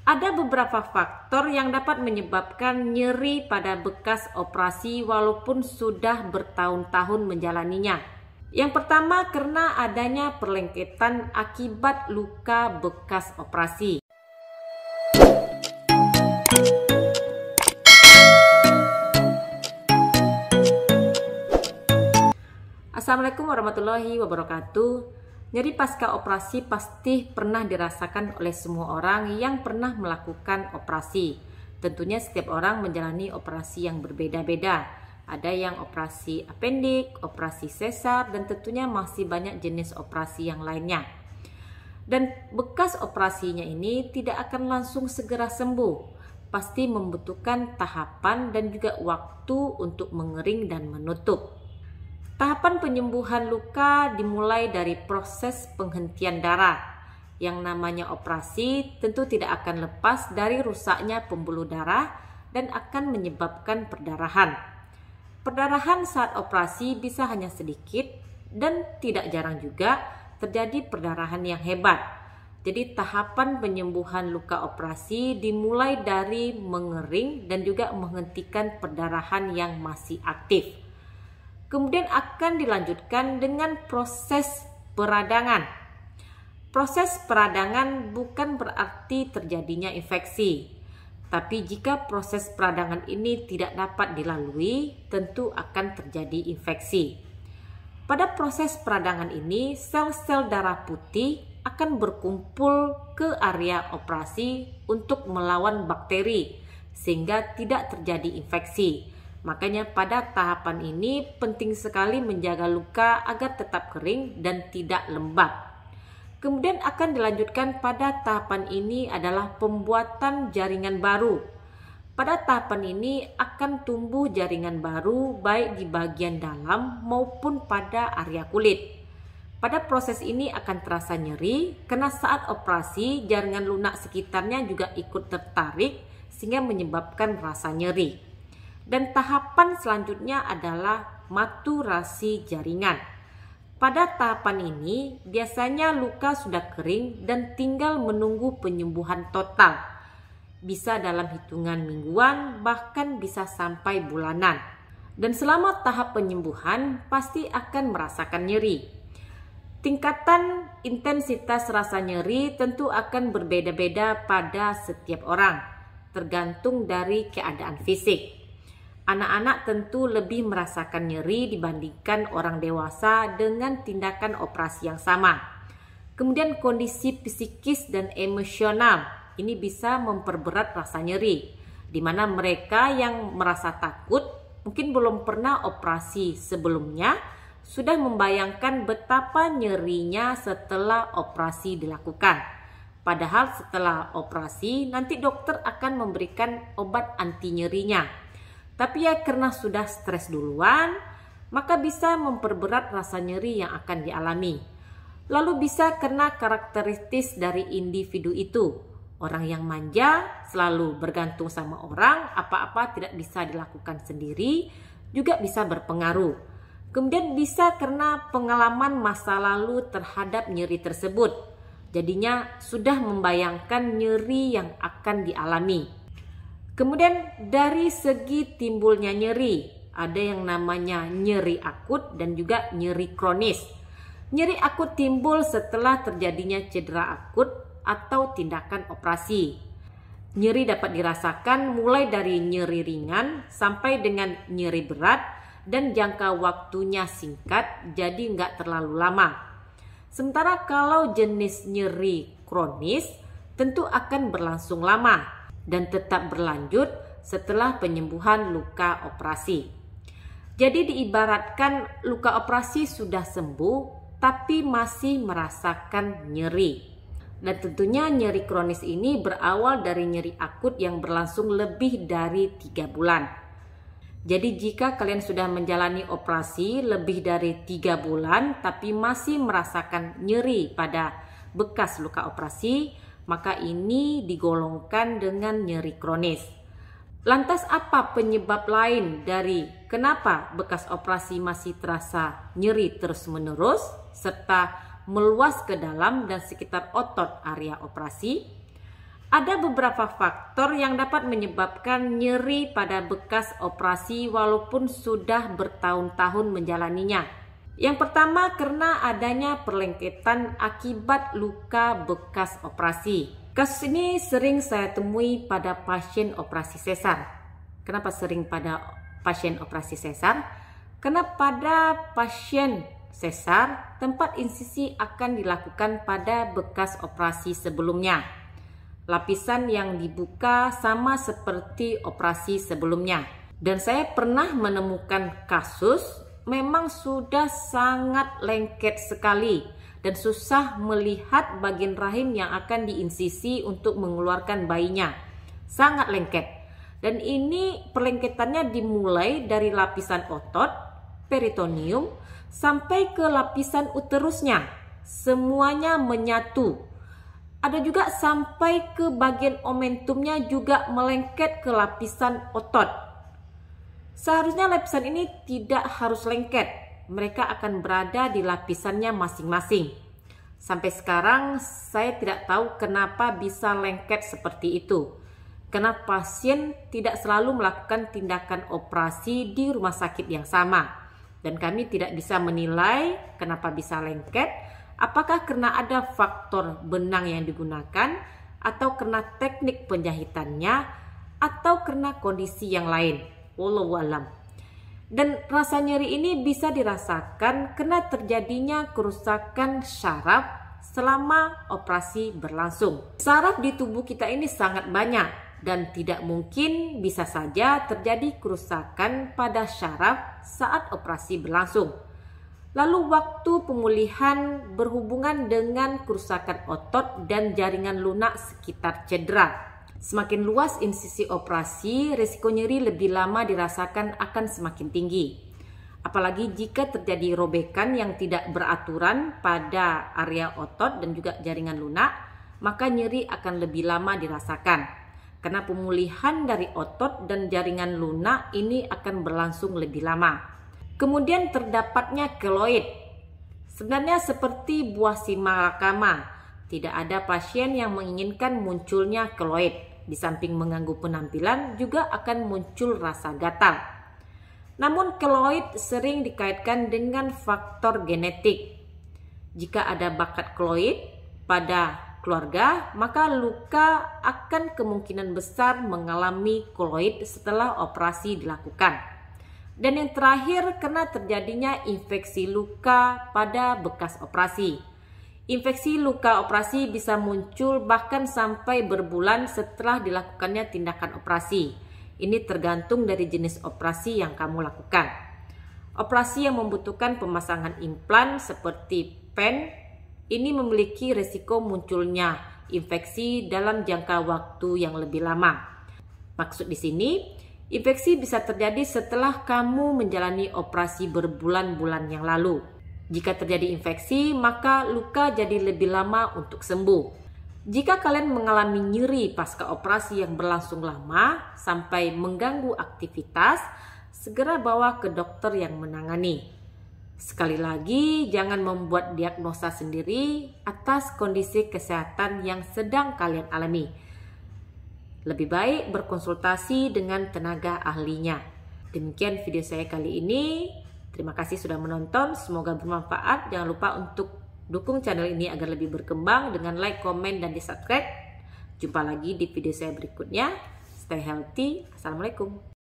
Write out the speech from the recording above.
Ada beberapa faktor yang dapat menyebabkan nyeri pada bekas operasi walaupun sudah bertahun-tahun menjalaninya. Yang pertama, karena adanya perlengketan akibat luka bekas operasi. Assalamualaikum warahmatullahi wabarakatuh. Nyeri pasca operasi pasti pernah dirasakan oleh semua orang yang pernah melakukan operasi. Tentunya setiap orang menjalani operasi yang berbeda-beda. Ada yang operasi apendik, operasi sesar, dan tentunya masih banyak jenis operasi yang lainnya. Dan bekas operasinya ini tidak akan langsung segera sembuh. Pasti membutuhkan tahapan dan juga waktu untuk mengering dan menutup. Tahapan penyembuhan luka dimulai dari proses penghentian darah. Yang namanya operasi tentu tidak akan lepas dari rusaknya pembuluh darah dan akan menyebabkan perdarahan. Perdarahan saat operasi bisa hanya sedikit dan tidak jarang juga terjadi perdarahan yang hebat. Jadi tahapan penyembuhan luka operasi dimulai dari mengering dan juga menghentikan perdarahan yang masih aktif. Kemudian akan dilanjutkan dengan proses peradangan. Proses peradangan bukan berarti terjadinya infeksi. Tapi jika proses peradangan ini tidak dapat dilalui, tentu akan terjadi infeksi. Pada proses peradangan ini, sel-sel darah putih akan berkumpul ke area operasi untuk melawan bakteri, sehingga tidak terjadi infeksi. Makanya pada tahapan ini penting sekali menjaga luka agar tetap kering dan tidak lembab. Kemudian akan dilanjutkan pada tahapan ini adalah pembuatan jaringan baru. Pada tahapan ini akan tumbuh jaringan baru baik di bagian dalam maupun pada area kulit. Pada proses ini akan terasa nyeri karena saat operasi jaringan lunak sekitarnya juga ikut tertarik sehingga menyebabkan rasa nyeri. Dan tahapan selanjutnya adalah maturasi jaringan. Pada tahapan ini biasanya luka sudah kering dan tinggal menunggu penyembuhan total. Bisa dalam hitungan mingguan bahkan bisa sampai bulanan. Dan selama tahap penyembuhan pasti akan merasakan nyeri. Tingkatan intensitas rasa nyeri tentu akan berbeda-beda pada setiap orang, tergantung dari keadaan fisik. Anak-anak tentu lebih merasakan nyeri dibandingkan orang dewasa dengan tindakan operasi yang sama. Kemudian kondisi psikis dan emosional ini bisa memperberat rasa nyeri, di mana mereka yang merasa takut mungkin belum pernah operasi sebelumnya sudah membayangkan betapa nyerinya setelah operasi dilakukan. Padahal setelah operasi nanti dokter akan memberikan obat anti nyerinya. Tapi ya karena sudah stres duluan, maka bisa memperberat rasa nyeri yang akan dialami. Lalu bisa karena karakteristik dari individu itu. Orang yang manja, selalu bergantung sama orang, apa-apa tidak bisa dilakukan sendiri, juga bisa berpengaruh. Kemudian bisa karena pengalaman masa lalu terhadap nyeri tersebut. Jadinya sudah membayangkan nyeri yang akan dialami. Kemudian dari segi timbulnya nyeri, ada yang namanya nyeri akut dan juga nyeri kronis. Nyeri akut timbul setelah terjadinya cedera akut atau tindakan operasi. Nyeri dapat dirasakan mulai dari nyeri ringan sampai dengan nyeri berat dan jangka waktunya singkat, jadi nggak terlalu lama. Sementara kalau jenis nyeri kronis tentu akan berlangsung lama dan tetap berlanjut setelah penyembuhan luka operasi. Jadi diibaratkan luka operasi sudah sembuh tapi masih merasakan nyeri. Dan tentunya nyeri kronis ini berawal dari nyeri akut yang berlangsung lebih dari 3 bulan. Jadi jika kalian sudah menjalani operasi lebih dari 3 bulan tapi masih merasakan nyeri pada bekas luka operasi, maka ini digolongkan dengan nyeri kronis. Lantas apa penyebab lain dari kenapa bekas operasi masih terasa nyeri terus-menerus serta meluas ke dalam dan sekitar otot area operasi? Ada beberapa faktor yang dapat menyebabkan nyeri pada bekas operasi walaupun sudah bertahun-tahun menjalaninya. Yang pertama, karena adanya perlengketan akibat luka bekas operasi. Kasus ini sering saya temui pada pasien operasi sesar. Kenapa sering pada pasien operasi sesar? Karena pada pasien sesar, tempat insisi akan dilakukan pada bekas operasi sebelumnya. Lapisan yang dibuka sama seperti operasi sebelumnya. Dan saya pernah menemukan kasus memang sudah sangat lengket sekali dan susah melihat bagian rahim yang akan diinsisi untuk mengeluarkan bayinya. Sangat lengket. Dan ini perlengketannya dimulai dari lapisan otot, peritoneum, sampai ke lapisan uterusnya. Semuanya menyatu. Ada juga sampai ke bagian omentumnya juga melengket ke lapisan otot. Seharusnya lapisan ini tidak harus lengket. Mereka akan berada di lapisannya masing-masing. Sampai sekarang saya tidak tahu kenapa bisa lengket seperti itu. Karena pasien tidak selalu melakukan tindakan operasi di rumah sakit yang sama. Dan kami tidak bisa menilai kenapa bisa lengket. Apakah karena ada faktor benang yang digunakan, atau karena teknik penjahitannya, atau karena kondisi yang lain. Wallahu alam. Dan rasa nyeri ini bisa dirasakan karena terjadinya kerusakan syaraf selama operasi berlangsung. Saraf di tubuh kita ini sangat banyak dan tidak mungkin bisa saja terjadi kerusakan pada syaraf saat operasi berlangsung. Lalu waktu pemulihan berhubungan dengan kerusakan otot dan jaringan lunak sekitar cedera. Semakin luas insisi operasi, risiko nyeri lebih lama dirasakan akan semakin tinggi. Apalagi jika terjadi robekan yang tidak beraturan pada area otot dan juga jaringan lunak, maka nyeri akan lebih lama dirasakan. Karena pemulihan dari otot dan jaringan lunak ini akan berlangsung lebih lama. Kemudian terdapatnya keloid. Sebenarnya seperti buah simalakama, tidak ada pasien yang menginginkan munculnya keloid. Di samping mengganggu penampilan, juga akan muncul rasa gatal. Namun keloid sering dikaitkan dengan faktor genetik. Jika ada bakat keloid pada keluarga, maka luka akan kemungkinan besar mengalami keloid setelah operasi dilakukan. Dan yang terakhir, karena terjadinya infeksi luka pada bekas operasi. Infeksi luka operasi bisa muncul bahkan sampai berbulan setelah dilakukannya tindakan operasi. Ini tergantung dari jenis operasi yang kamu lakukan. Operasi yang membutuhkan pemasangan implan seperti pen, ini memiliki risiko munculnya infeksi dalam jangka waktu yang lebih lama. Maksud di sini, infeksi bisa terjadi setelah kamu menjalani operasi berbulan-bulan yang lalu. Jika terjadi infeksi, maka luka jadi lebih lama untuk sembuh. Jika kalian mengalami nyeri pasca operasi yang berlangsung lama sampai mengganggu aktivitas, segera bawa ke dokter yang menangani. Sekali lagi, jangan membuat diagnosa sendiri atas kondisi kesehatan yang sedang kalian alami. Lebih baik berkonsultasi dengan tenaga ahlinya. Demikian video saya kali ini. Terima kasih sudah menonton. Semoga bermanfaat. Jangan lupa untuk dukung channel ini agar lebih berkembang dengan like, komen, dan di subscribe. Jumpa lagi di video saya berikutnya. Stay healthy. Assalamualaikum.